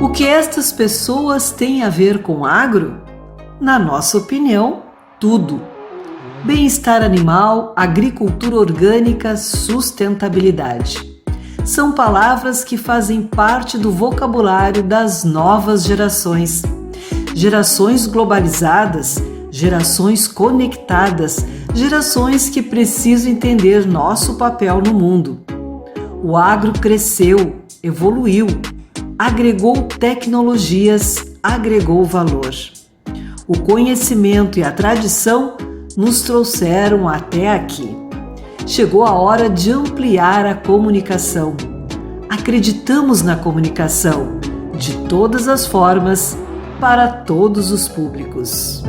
O que estas pessoas têm a ver com agro? Na nossa opinião, tudo. Bem-estar animal, agricultura orgânica, sustentabilidade. São palavras que fazem parte do vocabulário das novas gerações. Gerações globalizadas, gerações conectadas, gerações que precisam entender nosso papel no mundo. O agro cresceu, evoluiu, agregou tecnologias, agregou valor. O conhecimento e a tradição nos trouxeram até aqui. Chegou a hora de ampliar a comunicação. Acreditamos na comunicação, de todas as formas, para todos os públicos.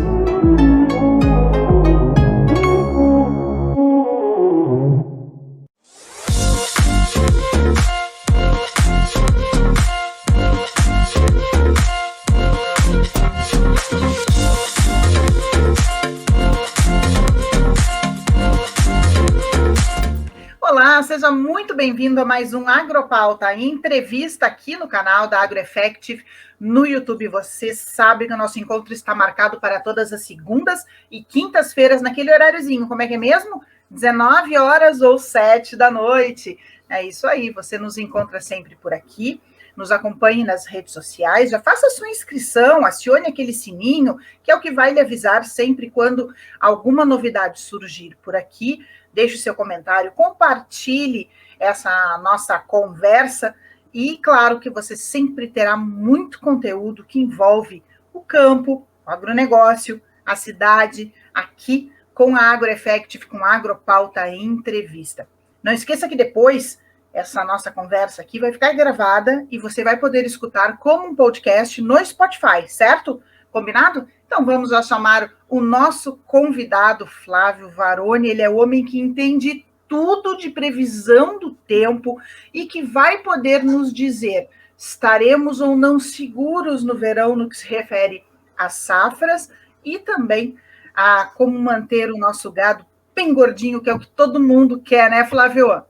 Olá, seja muito bem-vindo a mais um Agropauta, entrevista aqui no canal da AgroEffective no YouTube. Você sabe que o nosso encontro está marcado para todas as segundas e quintas-feiras, naquele horáriozinho, como é que é mesmo? 19 horas ou 7 da noite. É isso aí, você nos encontra sempre por aqui, nos acompanhe nas redes sociais, já faça a sua inscrição, acione aquele sininho, que é o que vai lhe avisar sempre quando alguma novidade surgir por aqui. Deixe o seu comentário, compartilhe essa nossa conversa e, claro, que você sempre terá muito conteúdo que envolve o campo, o agronegócio, a cidade, aqui com a AgroEffective, com a Agropauta Entrevista. Não esqueça que depois essa nossa conversa aqui vai ficar gravada e você vai poder escutar como um podcast no Spotify, certo? Combinado? Então vamos lá chamar o nosso convidado, Flávio Varoni. Ele é o homem que entende tudo de previsão do tempo e que vai poder nos dizer estaremos ou não seguros no verão no que se refere às safras e também a como manter o nosso gado bem gordinho, que é o que todo mundo quer, né, Flávio?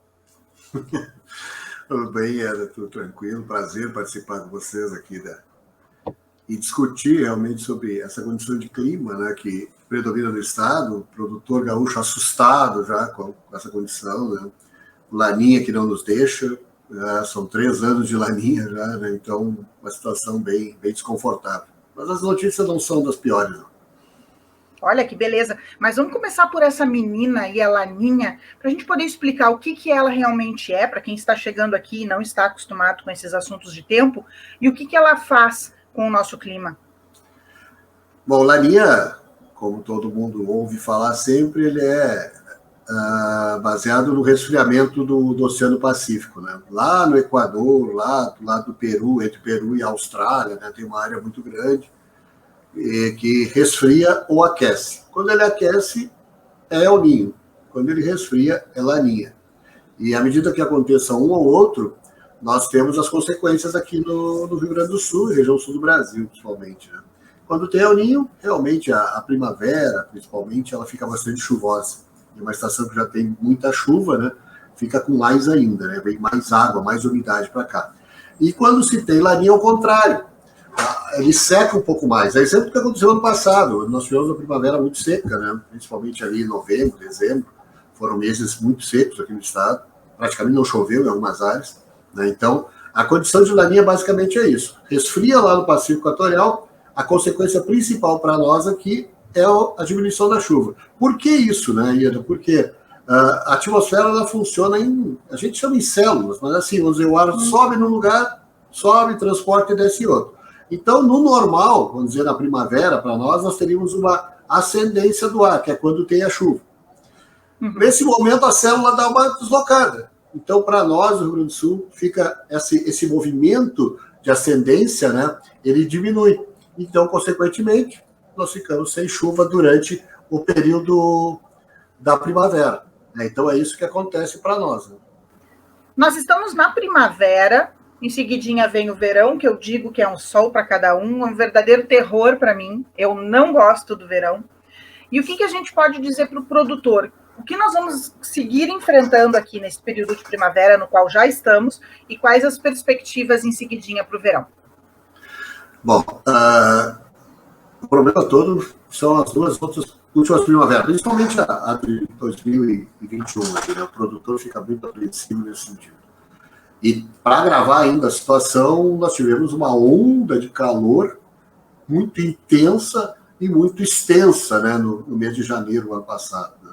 Tudo bem, Eda, tudo tranquilo. Prazer participar com vocês aqui e discutir realmente sobre essa condição de clima, né, que predomina no estado, o produtor gaúcho assustado já com essa condição, né, laninha que não nos deixa, são 3 anos de laninha já, né, então uma situação bem desconfortável. Mas as notícias não são das piores, não. Olha que beleza, mas vamos começar por essa menina e a laninha, para a gente poder explicar o que ela realmente é, para quem está chegando aqui e não está acostumado com esses assuntos de tempo, e o que ela faz com o nosso clima. Bom, laninha, como todo mundo ouve falar sempre, ele é baseado no resfriamento do Oceano Pacífico, né? Lá no Equador, lá do lado do Peru, entre Peru e Austrália, né, tem uma área muito grande que resfria ou aquece. Quando ele aquece, é El Niño. Quando ele resfria, é laninha. E à medida que aconteça um ou outro, nós temos as consequências aqui no Rio Grande do Sul, região sul do Brasil, principalmente, né? Quando tem El Niño, realmente a primavera, principalmente, ela fica bastante chuvosa. E uma estação que já tem muita chuva, né, fica com mais ainda, né? Vem mais água, mais umidade para cá. E quando se tem laninha, ao contrário, ele seca um pouco mais. É exemplo do que aconteceu ano passado. Nós tivemos uma primavera muito seca, né? Principalmente ali em novembro, dezembro. Foram meses muito secos aqui no estado. Praticamente não choveu em algumas áreas, né? Então, a condição de laninha basicamente é isso. Resfria lá no Pacífico Equatorial. A consequência principal para nós aqui é a diminuição da chuva. Por que isso, né, Ieda? Porque a atmosfera ela funciona a gente chama em células, mas assim, vamos dizer, o ar sobe num lugar, sobe, transporta e desce em outro. Então, no normal, vamos dizer, na primavera, para nós teríamos uma ascendência do ar, que é quando tem a chuva. Nesse momento, a célula dá uma deslocada. Então, para nós, no Rio Grande do Sul, fica esse movimento de ascendência, né? Ele diminui. Então, consequentemente, nós ficamos sem chuva durante o período da primavera, né? Então, é isso que acontece para nós, né? Nós estamos na primavera. Em seguidinha vem o verão, que eu digo que é um sol para cada um, é um verdadeiro terror para mim. Eu não gosto do verão. E o que a gente pode dizer para o produtor? O que nós vamos seguir enfrentando aqui nesse período de primavera, no qual já estamos, e quais as perspectivas em seguidinha para o verão? Bom, o problema todo são as duas outras últimas primaveras, principalmente a de 2021, né? O produtor fica muito apreensivo nesse sentido. E para agravar ainda a situação, nós tivemos uma onda de calor muito intensa e muito extensa, né, no mês de janeiro do ano passado. Né?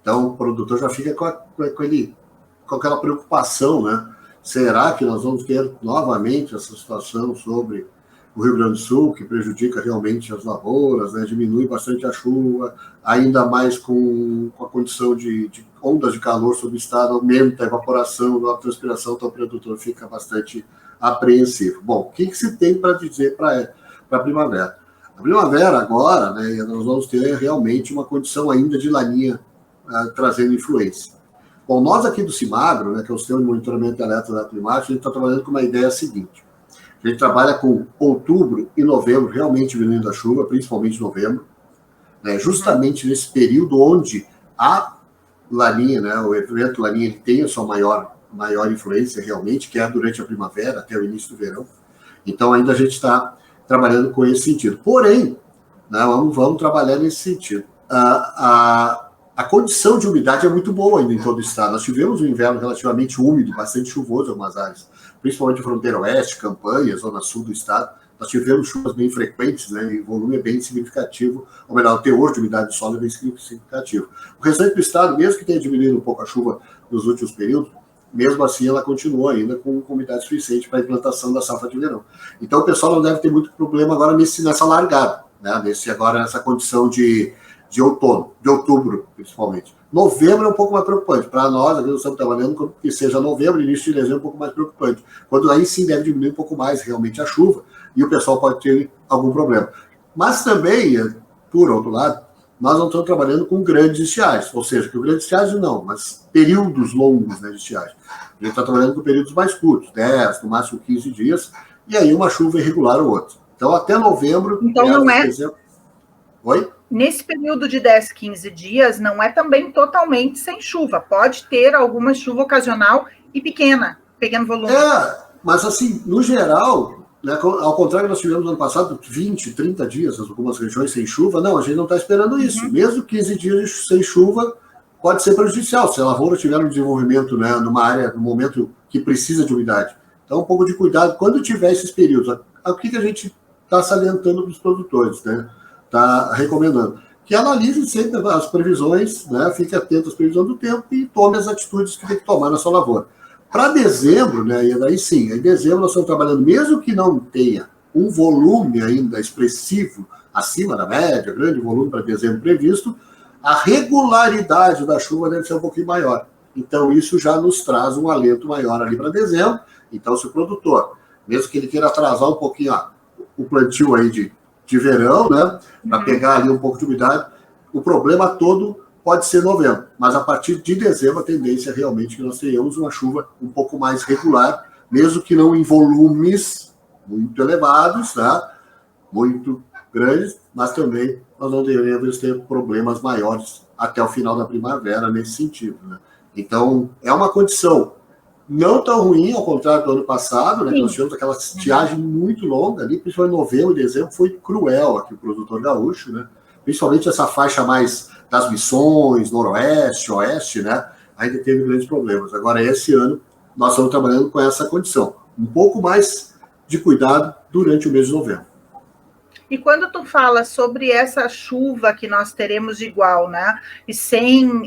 Então, o produtor já fica com aquela preocupação, né? Será que nós vamos ter novamente essa situação sobre o Rio Grande do Sul, que prejudica realmente as lavouras, né? Diminui bastante a chuva, ainda mais com a condição de ondas de calor sobre o estado, aumenta a evaporação, a transpiração, então o produtor fica bastante apreensivo. Bom, o que se tem para dizer para a primavera? A primavera agora, né, nós vamos ter realmente uma condição ainda de laninha trazendo influência. Bom, nós aqui do CIMAGRO, né, que é o Sistema de Monitoramento Elétrico da Climática, a gente está trabalhando com uma ideia seguinte. A gente trabalha com outubro e novembro realmente diminuindo a chuva, principalmente novembro, né, justamente nesse período onde a laninha, né, o evento laninha, ele tem a sua maior influência realmente, que é durante a primavera até o início do verão. Então ainda a gente está trabalhando com esse sentido. Porém, né, vamos trabalhar nesse sentido. A condição de umidade é muito boa ainda em todo o estado. Nós tivemos um inverno relativamente úmido, bastante chuvoso em algumas áreas, principalmente fronteira oeste, Campanha, zona sul do estado. Nós tivemos chuvas bem frequentes, né, e o volume é bem significativo, ou melhor, o teor de umidade do solo é bem significativo. O restante do estado, mesmo que tenha diminuído um pouco a chuva nos últimos períodos, mesmo assim ela continua ainda com umidade suficiente para a implantação da safra de verão. Então o pessoal não deve ter muito problema agora nessa largada, né, nessa condição de outono, de outubro, principalmente. Novembro é um pouco mais preocupante. Para nós, aqui nós estamos trabalhando que seja novembro, início de dezembro, um pouco mais preocupante. Quando aí sim deve diminuir um pouco mais realmente a chuva, e o pessoal pode ter algum problema. Mas também, por outro lado, nós não estamos trabalhando com grandes estiagens, ou seja, com grandes estiagens não, mas períodos longos, né, de estiagem. A gente está trabalhando com períodos mais curtos, 10, no máximo 15 dias, e aí uma chuva irregular ou outra. Então, até novembro... Então, não é... Oi? Nesse período de 10, 15 dias, não é também totalmente sem chuva. Pode ter alguma chuva ocasional e pequeno volume. Mas assim, no geral, né, ao contrário, nós tivemos no ano passado 20, 30 dias, em algumas regiões sem chuva. Não, a gente não está esperando isso. Mesmo 15 dias sem chuva pode ser prejudicial, se a lavoura tiver um desenvolvimento, né, numa área, no momento que precisa de umidade. Então, um pouco de cuidado quando tiver esses períodos. O que a gente está salientando para os produtores, né? Está recomendando que analise sempre as previsões, né, fique atento às previsões do tempo e tome as atitudes que tem que tomar na sua lavoura. Para dezembro, né, e daí sim, em dezembro nós estamos trabalhando, mesmo que não tenha um volume ainda expressivo, acima da média, grande volume para dezembro previsto, a regularidade da chuva deve ser um pouquinho maior. Então isso já nos traz um alento maior ali para dezembro. Então se o produtor, mesmo que ele queira atrasar um pouquinho o plantio aí de verão, né, para pegar ali um pouco de umidade, o problema todo pode ser novembro, mas a partir de dezembro a tendência é realmente que nós tenhamos uma chuva um pouco mais regular, mesmo que não em volumes muito elevados, tá? Muito grandes, mas também nós não devemos ter problemas maiores até o final da primavera nesse sentido, né? Então, é uma condição não tão ruim, ao contrário do ano passado, né? Nós tivemos aquela estiagem muito longa ali, principalmente em novembro e dezembro, foi cruel aqui o produtor gaúcho, né? Principalmente essa faixa mais das Missões, noroeste, oeste, né? Ainda teve grandes problemas. Agora, esse ano, nós estamos trabalhando com essa condição. Um pouco mais de cuidado durante o mês de novembro. E quando tu fala sobre essa chuva que nós teremos igual, né, e sem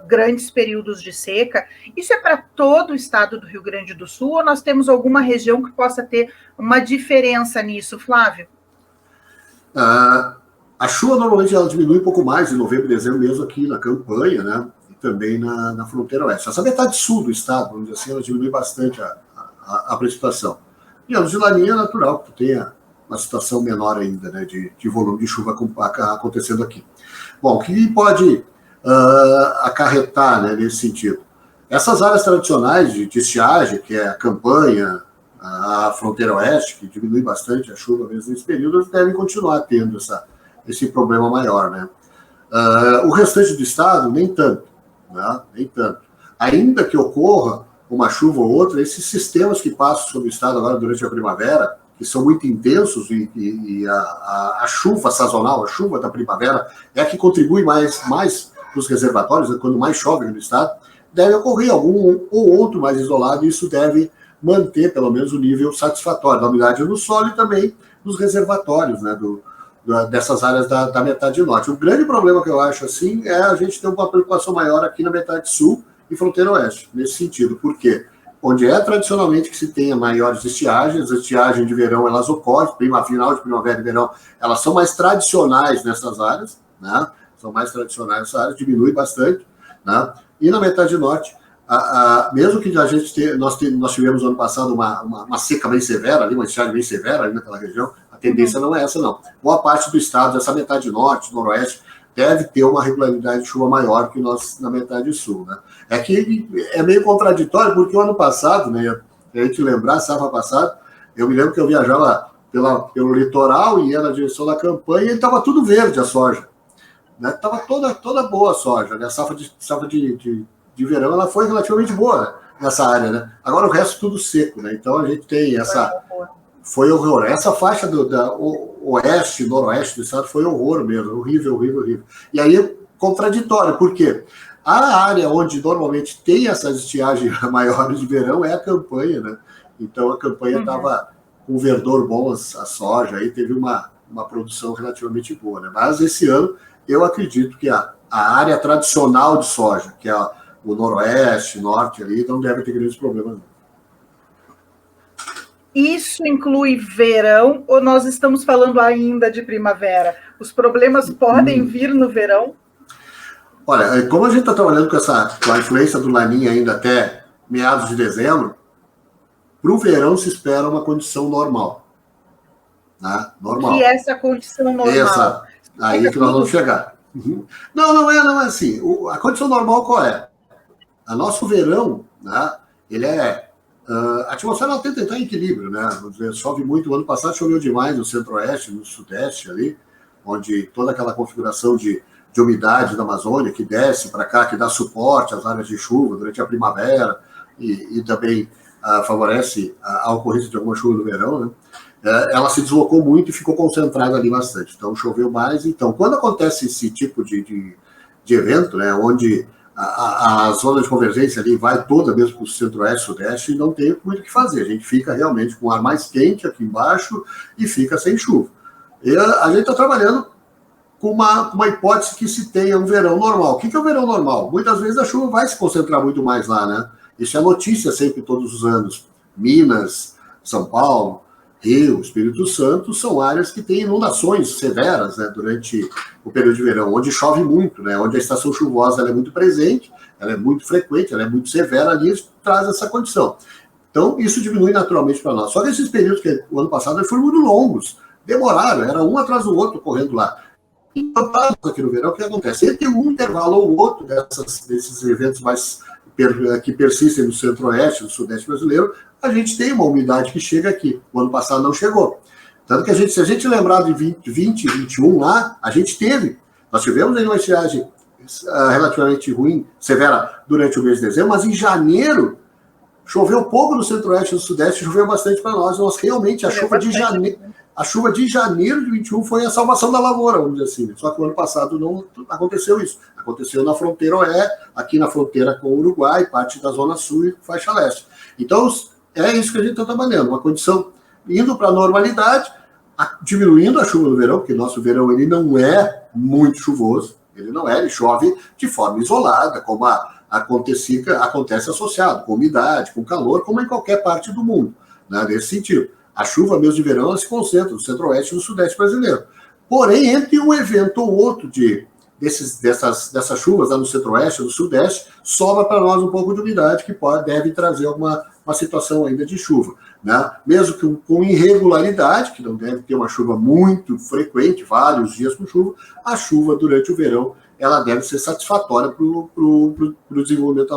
grandes períodos de seca, isso é para todo o estado do Rio Grande do Sul ou nós temos alguma região que possa ter uma diferença nisso, Flávio? A chuva normalmente ela diminui um pouco mais em novembro e dezembro, mesmo aqui na Campanha, né, e também na fronteira oeste. Essa metade sul do estado, vamos dizer assim, ela diminui bastante a precipitação. E anos de laninha é natural que tu tenha uma situação menor ainda, né, de volume de chuva acontecendo aqui. Bom, o que pode acarretar, né, nesse sentido? Essas áreas tradicionais de estiagem, que é a Campanha, a fronteira oeste, que diminui bastante a chuva mesmo nesse período, eles devem continuar tendo esse problema maior, né? O restante do estado, nem tanto, né? Nem tanto. Ainda que ocorra uma chuva ou outra, esses sistemas que passam sobre o estado agora durante a primavera, que são muito intensos, e a chuva sazonal, a chuva da primavera, é a que contribui mais para os reservatórios, né, quando mais chove no estado, deve ocorrer algum ou outro mais isolado, e isso deve manter, pelo menos, o nível satisfatório da umidade no solo e também nos reservatórios, né, dessas áreas da metade norte. O grande problema que eu acho, assim, é a gente ter uma preocupação maior aqui na metade sul e fronteira oeste, nesse sentido. Por quê? Onde é tradicionalmente que se tenha maiores estiagens, a estiagem de verão, elas ocorrem, final de primavera e verão, elas são mais tradicionais nessas áreas, né? São mais tradicionais nessas áreas, diminui bastante, né? E na metade norte, mesmo que a gente nós tivemos ano passado uma seca bem severa, ali, uma estiagem bem severa ali naquela região, a tendência não é essa, não. Boa parte do estado, essa metade norte, noroeste, deve ter uma regularidade de chuva maior que nós na metade sul, né? É que é meio contraditório, porque o ano passado, né, a gente lembrar, safra passada, eu me lembro que eu viajava pelo litoral e ia na direção da campanha e estava tudo verde a soja, né? Estava toda boa a soja, né? A safra de verão ela foi relativamente boa, né, nessa área, né? Agora o resto tudo seco, né? Então a gente tem foi horror. Essa faixa oeste, noroeste do estado foi horror mesmo, horrível. E aí, contraditório, por quê? A área onde normalmente tem essas estiagens maiores de verão é a campanha, né? Então a campanha estava com verdor bom, a soja, aí teve uma produção relativamente boa, né? Mas esse ano eu acredito que a área tradicional de soja, que é o noroeste, norte ali, não deve ter grandes problemas. Isso inclui verão ou nós estamos falando ainda de primavera? Os problemas podem vir no verão? Olha, como a gente está trabalhando com a influência do Laninha ainda até meados de dezembro, para o verão se espera uma condição normal. Né? Normal. E essa condição normal? Exato. Aí é que nós vamos chegar. Não é assim. A condição normal qual é? O nosso verão, né, ele é... a atmosfera ela tenta entrar em equilíbrio, né? Vamos dizer, chove muito. O ano passado choveu demais no centro-oeste, no sudeste ali, onde toda aquela configuração de umidade da Amazônia que desce para cá, que dá suporte às áreas de chuva durante a primavera e também favorece a ocorrência de alguma chuva no verão, né? Ela se deslocou muito e ficou concentrada ali bastante. Então, choveu mais. Então, quando acontece esse tipo de evento, né, onde a zona de convergência ali vai toda mesmo para o centro-oeste, sudeste, e não tem muito o que fazer. A gente fica realmente com o ar mais quente aqui embaixo e fica sem chuva. E a gente está trabalhando com uma hipótese que se tenha um verão normal. O que é o verão normal? Muitas vezes a chuva vai se concentrar muito mais lá, né? Isso é notícia sempre todos os anos. Minas, São Paulo, Rio, Espírito Santo são áreas que têm inundações severas, né, durante o período de verão, onde chove muito, né, onde a estação chuvosa ela é muito presente, ela é muito frequente, ela é muito severa ali, isso traz essa condição. Então, isso diminui naturalmente para nós. Só que esses períodos que o ano passado foram muito longos, demoraram, era um atrás do outro correndo lá. Então, aqui no verão, o que acontece? Entre um intervalo ou outro desses eventos que persistem no centro-oeste, no sudeste brasileiro, a gente tem uma umidade que chega aqui. O ano passado não chegou. Tanto que se a gente lembrar de 2020 e 2021 lá, nós tivemos aí uma estiagem relativamente ruim, severa, durante o mês de dezembro, mas em janeiro choveu pouco no centro-oeste e no sudeste, choveu bastante para nós. Realmente, a chuva de janeiro de 21 foi a salvação da lavoura, vamos dizer assim. Só que o ano passado não aconteceu isso. Aconteceu na fronteira oeste, aqui na fronteira com o Uruguai, parte da zona sul e faixa leste. Então, é isso que a gente está trabalhando, uma condição indo para a normalidade, diminuindo a chuva no verão, porque nosso verão ele não é muito chuvoso, ele chove de forma isolada, como acontece associado, com umidade, com calor, como em qualquer parte do mundo, né, nesse sentido. A chuva mesmo de verão ela se concentra no centro-oeste e no sudeste brasileiro. Porém, entre um evento ou outro dessas chuvas lá no centro-oeste ou no sudeste, sobra para nós um pouco de umidade que deve trazer uma situação ainda de chuva, né? Mesmo com irregularidade, que não deve ter uma chuva muito frequente, vários dias com chuva, a chuva durante o verão ela deve ser satisfatória para o desenvolvimento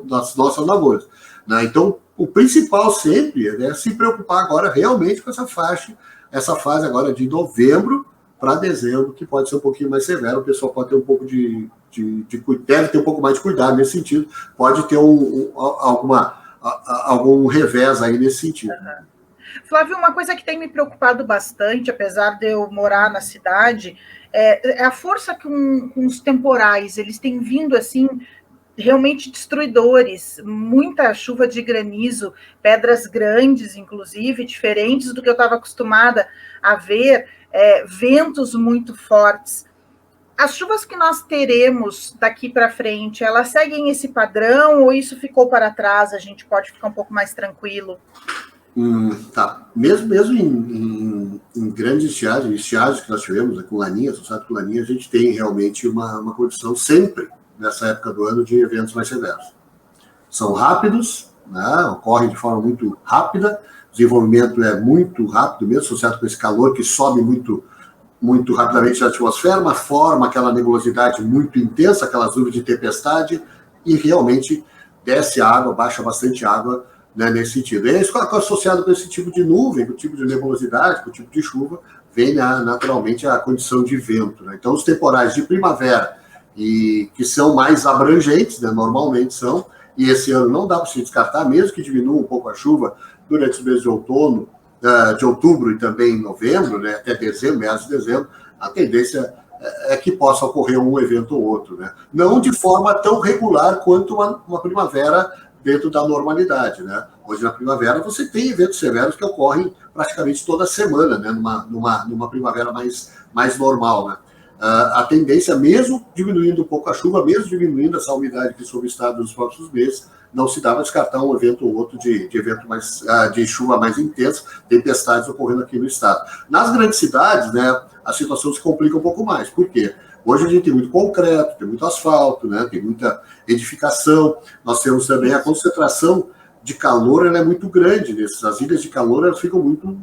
das nossas lavouras, né? Então, o principal sempre é se preocupar agora realmente com essa fase agora de novembro para dezembro, que pode ser um pouquinho mais severo, o pessoal pode ter um pouco deve ter um pouco mais de cuidado nesse sentido, pode ter algum revés aí nesse sentido. Flávio, uma coisa que tem me preocupado bastante, apesar de eu morar na cidade, é a força com os temporais. Eles têm vindo assim realmente destruidores, muita chuva de granizo, pedras grandes, inclusive, diferentes do que eu estava acostumada a ver, ventos muito fortes. As chuvas que nós teremos daqui para frente, elas seguem esse padrão ou isso ficou para trás? A gente pode ficar um pouco mais tranquilo? Tá. Mesmo em grandes estiagens que nós tivemos, com Laninha, associado com Laninha, a gente tem realmente uma condição sempre, nessa época do ano, de eventos mais severos. São rápidos, né, ocorrem de forma muito rápida, o desenvolvimento é muito rápido mesmo, associado com esse calor que sobe muito rapidamente na atmosfera, forma aquela nebulosidade muito intensa, aquelas nuvens de tempestade, e realmente desce água, baixa bastante água, né, nesse sentido. E isso, associado com esse tipo de nuvem, com o tipo de nebulosidade, com o tipo de chuva, vem naturalmente a condição de vento. Né? Então, os temporais de primavera, e que são mais abrangentes, né, normalmente são, e esse ano não dá para se descartar, mesmo que diminua um pouco a chuva durante os meses de outono, de outubro e também em novembro, né, até dezembro, meados de dezembro, a tendência é que possa ocorrer um evento ou outro. Né? Não de forma tão regular quanto uma primavera dentro da normalidade. Né? Hoje, na primavera, você tem eventos severos que ocorrem praticamente toda semana, né, numa primavera mais normal. Né? A tendência, mesmo diminuindo um pouco a chuva, mesmo diminuindo essa umidade que sob o estado nos próximos meses, não se dá para descartar um evento ou outro de evento de chuva mais intensa, tempestades ocorrendo aqui no estado. Nas grandes cidades, né, a situação se complica um pouco mais. Por quê? Hoje a gente tem muito concreto, tem muito asfalto, né, tem muita edificação. Nós temos também a concentração de calor, ela é muito grande. As ilhas de calor, elas ficam muito...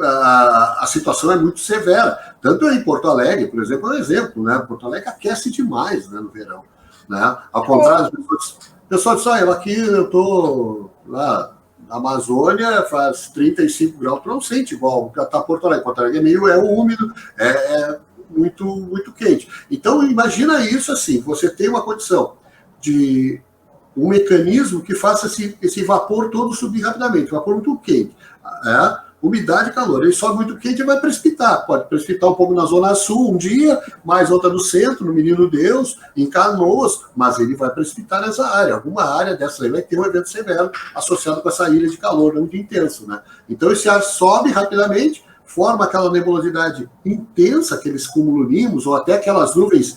A situação é muito severa. Tanto em Porto Alegre, por exemplo, é um exemplo, né? Porto Alegre aquece demais, né, no verão. Né? Ao contrário, o pessoal diz, aqui eu estou lá na Amazônia, faz 35 graus, tu não sente igual, porque está Porto Alegre. Porto Alegre é úmido, muito, muito quente. Então, imagina isso assim, você tem uma condição de um mecanismo que faça esse vapor todo subir rapidamente, vapor muito quente. Umidade e calor. Ele sobe muito quente e vai precipitar. Pode precipitar um pouco na Zona Sul um dia, mais outra no centro, no Menino Deus, em Canoas, mas ele vai precipitar nessa área. Alguma área dessa aí vai ter um evento severo associado com essa ilha de calor muito intenso. Né? Então esse ar sobe rapidamente, forma aquela nebulosidade intensa, aqueles cumulonimbus, ou até aquelas nuvens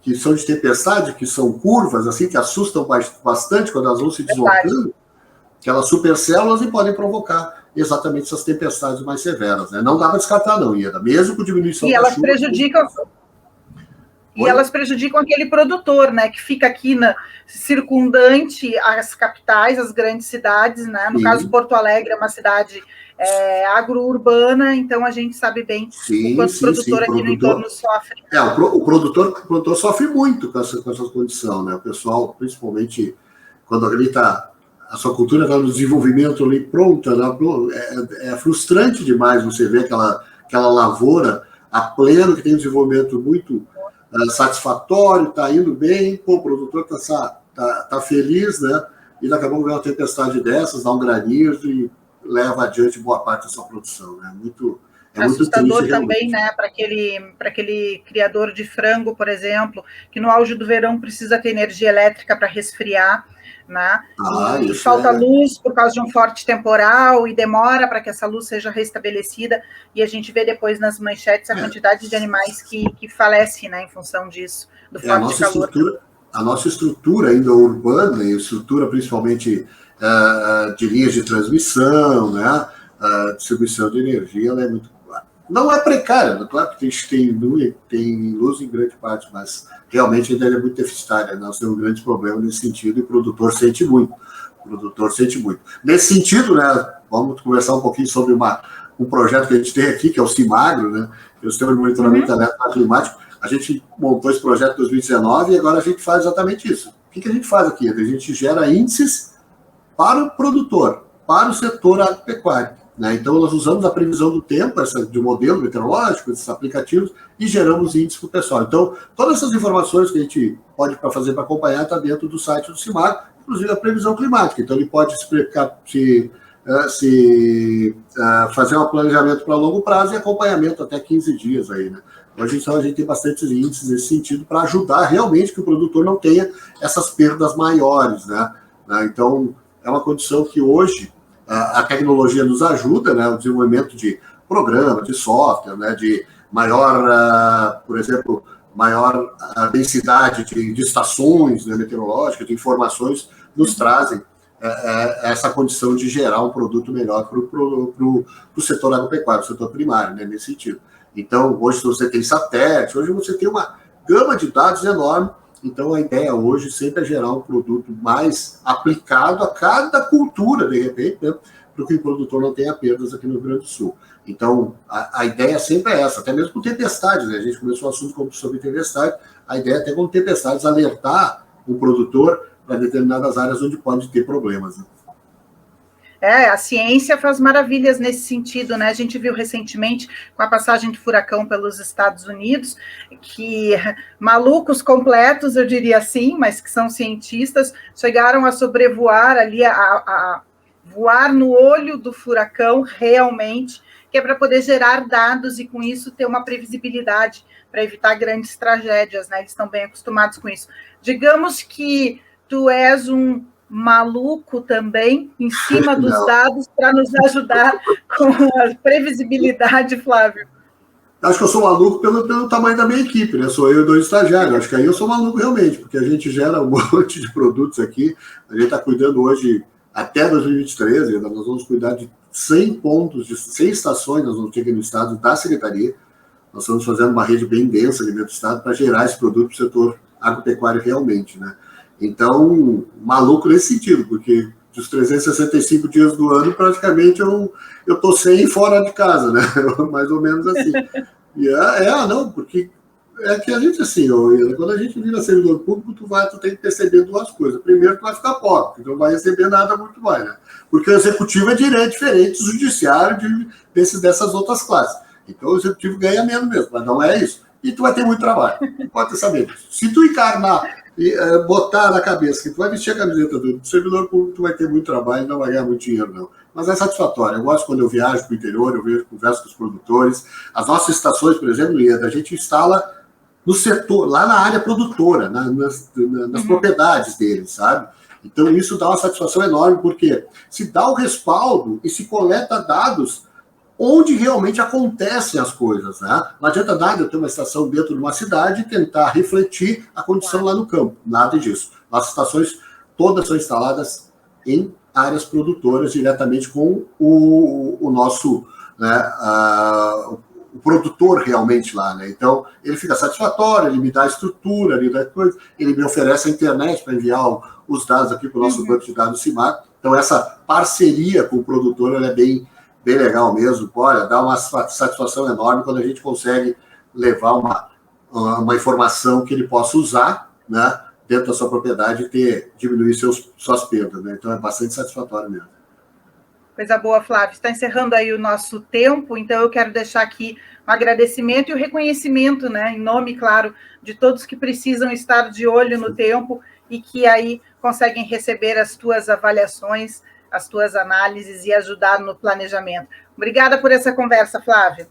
que são de tempestade, que são curvas, assim, que assustam bastante quando elas vão se deslocando, aquelas supercélulas, e podem provocar exatamente essas tempestades mais severas. Né? Não dá para descartar, não, Ieda. Mesmo com diminuição da elas chuva... elas prejudicam aquele produtor, né, que fica aqui circundante às capitais, às grandes cidades, né? No caso, Porto Alegre é uma cidade agro-urbana, então a gente sabe bem o quanto o produtor aqui no entorno sofre. O produtor sofre muito com essa condição, né? O pessoal, principalmente quando ele está... A sua cultura está no desenvolvimento ali pronta, né? É frustrante demais você ver aquela lavoura a pleno, que tem um desenvolvimento muito satisfatório, está indo bem, o produtor tá feliz, né? E daqui a pouco vem uma tempestade dessas, dá um granizo e leva adiante boa parte da sua produção. Né? Muito assustador triste, também, né, para aquele criador de frango, por exemplo, que no auge do verão precisa ter energia elétrica para resfriar, né? E falta luz por causa de um forte temporal e demora para que essa luz seja restabelecida, e a gente vê depois nas manchetes a quantidade de animais que falecem, né, em função disso, do forte calor. A nossa estrutura ainda urbana, e estrutura principalmente de linhas de transmissão, né, distribuição de energia, ela é muito... Não é precária, né? Claro que tem luz em grande parte, mas realmente ainda é muito deficitária. Nós temos um grande problema nesse sentido e o produtor sente muito. Nesse sentido, né, vamos conversar um pouquinho sobre um projeto que a gente tem aqui, que é o CIMAGRO, né, que é o Sistema de Monitoramento Climático. A gente montou esse projeto em 2019 e agora a gente faz exatamente isso. O que a gente faz aqui? A gente gera índices para o produtor, para o setor agropecuário. Né? Então, nós usamos a previsão do tempo, de modelo meteorológico, esses aplicativos, e geramos índices para o pessoal. Então, todas essas informações que a gente pode fazer para acompanhar está dentro do site do CIMAGRO, inclusive a previsão climática. Então, ele pode explicar fazer um planejamento para longo prazo e acompanhamento até 15 dias aí, né? Então, a gente tem bastante índices nesse sentido para ajudar realmente que o produtor não tenha essas perdas maiores, né? Então, é uma condição que hoje a tecnologia nos ajuda, né? O desenvolvimento de programa, de software, né? De maior, por exemplo, maior densidade de estações, né, meteorológicas, de informações, nos trazem essa condição de gerar um produto melhor para o setor agropecuário, o setor primário, né, nesse sentido. Então, hoje você tem satélite, hoje você tem uma gama de dados enorme, então a ideia hoje sempre é gerar um produto mais aplicado a cada cultura, de repente, né, para que o produtor não tenha perdas aqui no Rio Grande do Sul. Então, a ideia sempre é essa, até mesmo com tempestades, né? A gente começou o assunto sobre tempestade, a ideia é até com tempestades alertar o produtor para determinadas áreas onde pode ter problemas, né? A ciência faz maravilhas nesse sentido, né? A gente viu recentemente, com a passagem do furacão pelos Estados Unidos, que malucos completos, eu diria assim, mas que são cientistas, chegaram a sobrevoar ali, a voar no olho do furacão realmente, que é para poder gerar dados e, com isso, ter uma previsibilidade para evitar grandes tragédias, né? Eles estão bem acostumados com isso. Digamos que tu és um maluco também, em cima dos dados, para nos ajudar com a previsibilidade, Flávio. Acho que eu sou maluco pelo tamanho da minha equipe, né? Sou eu e 2 estagiários. Acho que aí eu sou maluco realmente, porque a gente gera um monte de produtos aqui. A gente está cuidando hoje, até 2023, ainda nós vamos cuidar de 100 pontos, de 100 estações, nós vamos ter aqui no estado da Secretaria. Nós estamos fazendo uma rede bem densa ali dentro do estado para gerar esse produto para o setor agropecuário realmente, né? Então, maluco nesse sentido, porque dos 365 dias do ano, praticamente eu estou sem fora de casa, né? Mais ou menos assim. E não, porque é que a gente, assim, quando a gente vira servidor público, tu tem que perceber 2 coisas. Primeiro, tu vai ficar pobre, porque tu não vai receber nada muito mais, né? Porque o executivo é diferente do judiciário dessas outras classes. Então, o executivo ganha menos mesmo, mas não é isso. E tu vai ter muito trabalho, pode saber disso. Se tu encarnar e botar na cabeça que tu vai vestir a camiseta do servidor público, tu vai ter muito trabalho e não vai ganhar muito dinheiro, não. Mas é satisfatório. Eu gosto quando eu viajo para o interior, eu converso com os produtores. As nossas estações, por exemplo, a gente instala no setor, lá na área produtora, nas propriedades deles, sabe? Então, isso dá uma satisfação enorme, porque se dá o respaldo e se coleta dados onde realmente acontecem as coisas, né? Não adianta nada eu ter uma estação dentro de uma cidade e tentar refletir a condição lá no campo, nada disso. Nossas estações todas são instaladas em áreas produtoras diretamente com o nosso, né, o produtor realmente lá, né? Então, ele fica satisfatório, ele me dá a estrutura, ele me oferece a internet para enviar os dados aqui para o nosso banco de dados CIMAR. Então, essa parceria com o produtor, ela é bem legal mesmo. Olha, dá uma satisfação enorme quando a gente consegue levar uma informação que ele possa usar, né, dentro da sua propriedade e diminuir suas perdas, né? Então, é bastante satisfatório mesmo. Coisa boa, Flávio. Está encerrando aí o nosso tempo, então eu quero deixar aqui um agradecimento e o reconhecimento, né, em nome, claro, de todos que precisam estar de olho no tempo e que aí conseguem receber as tuas avaliações, as tuas análises e ajudar no planejamento. Obrigada por essa conversa, Flávio.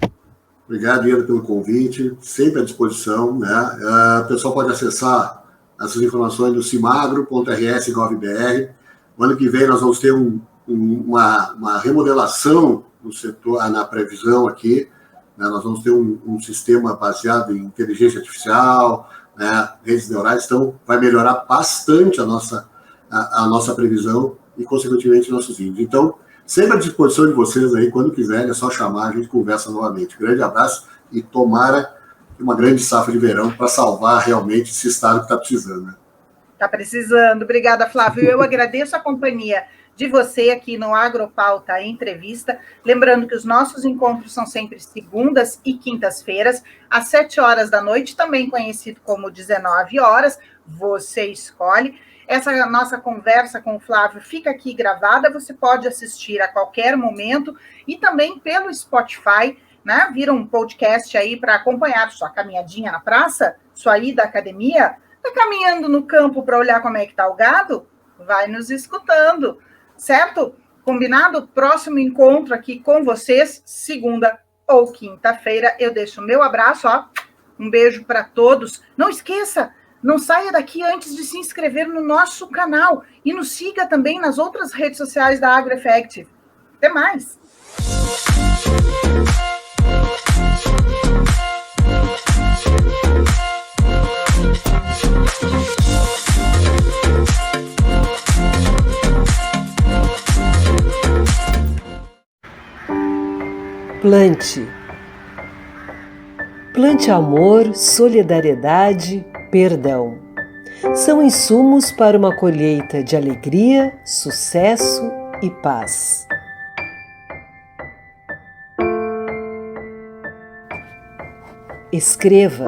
Obrigado, Ieda, pelo convite, sempre à disposição, né? O pessoal pode acessar essas informações do cimagro.rs.gov.br. O ano que vem nós vamos ter uma remodelação no setor, na previsão aqui, né? Nós vamos ter um sistema baseado em inteligência artificial, né? Redes neurais, então vai melhorar bastante a nossa previsão e, consequentemente, nossos índices. Então, sempre à disposição de vocês aí, quando quiserem, é só chamar, a gente conversa novamente. Grande abraço e tomara uma grande safra de verão para salvar realmente esse estado que está precisando, né? Está precisando. Obrigada, Flávio. Eu agradeço a companhia de você aqui no Agropauta Entrevista. Lembrando que os nossos encontros são sempre segundas e quintas-feiras, às 7 horas da noite, também conhecido como 19 horas. Você escolhe. Essa nossa conversa com o Flávio fica aqui gravada, você pode assistir a qualquer momento e também pelo Spotify, né? Vira um podcast aí para acompanhar sua caminhadinha na praça, sua ida à academia, está caminhando no campo para olhar como é que está o gado? Vai nos escutando, certo? Combinado? Próximo encontro aqui com vocês, segunda ou quinta-feira. Eu deixo o meu abraço, ó. Um beijo para todos. Não esqueça, não saia daqui antes de se inscrever no nosso canal e nos siga também nas outras redes sociais da AgroEffective. Até mais! Plante. Plante amor, solidariedade, perdão. São insumos para uma colheita de alegria, sucesso e paz. Escreva.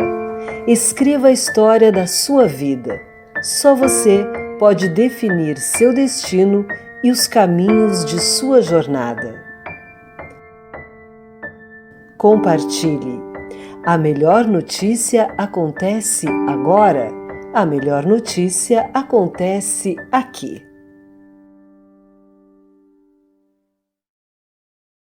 Escreva a história da sua vida. Só você pode definir seu destino e os caminhos de sua jornada. Compartilhe. A melhor notícia acontece agora. A melhor notícia acontece aqui.